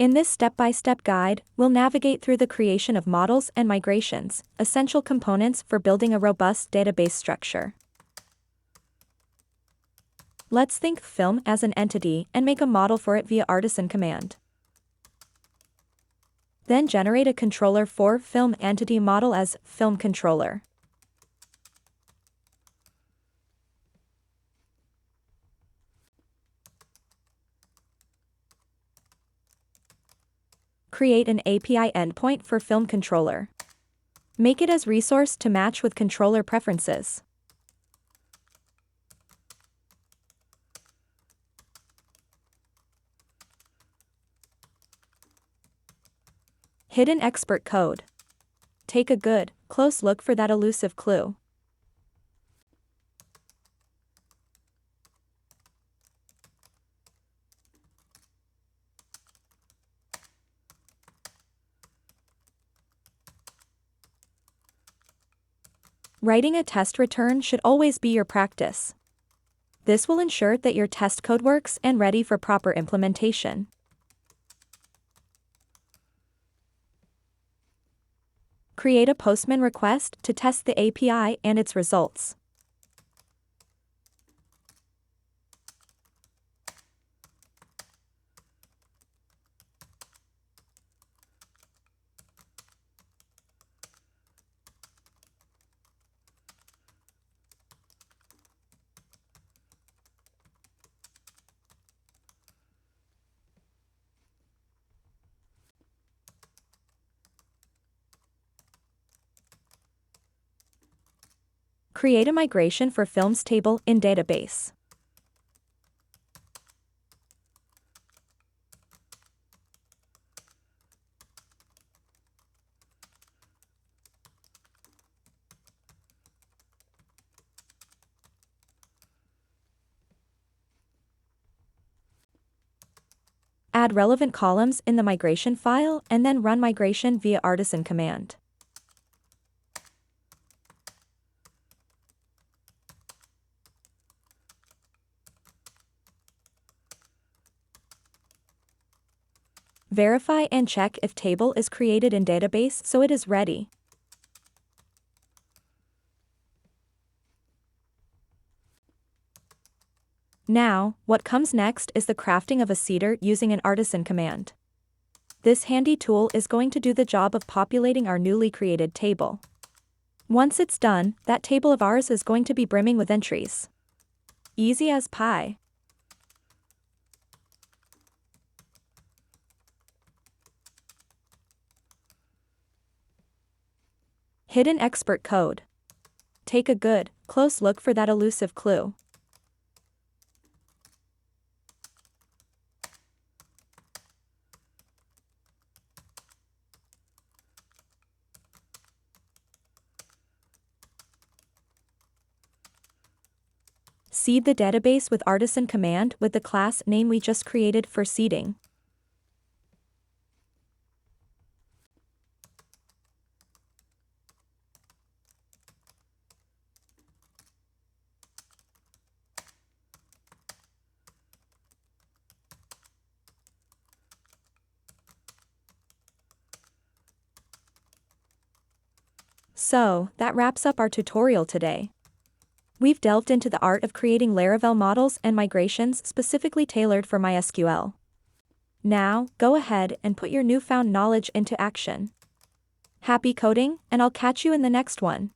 In this step-by-step guide, we'll navigate through the creation of models and migrations, essential components for building a robust database structure. Let's think film as an entity and make a model for it via Artisan command. Then generate a controller for film entity model as FilmController. Create an API endpoint for FilmController. Make it as resource to match with controller preferences. Hidden expert code. Take a good, close look for that elusive clue. Writing a test return should always be your practice. This will ensure that your test code works and ready for proper implementation. Create a Postman request to test the API and its results. Create a migration for films table in database. Add relevant columns in the migration file and then run migration via Artisan command. Verify and check if table is created in database so it is ready. Now, what comes next is the crafting of a seeder using an Artisan command. This handy tool is going to do the job of populating our newly created table. Once it's done, that table of ours is going to be brimming with entries. Easy as pie. Hidden expert code. Take a good, close look for that elusive clue. Seed the database with Artisan command with the class name we just created for seeding. So, that wraps up our tutorial today. We've delved into the art of creating Laravel models and migrations specifically tailored for MySQL. Now, go ahead and put your newfound knowledge into action. Happy coding, and I'll catch you in the next one.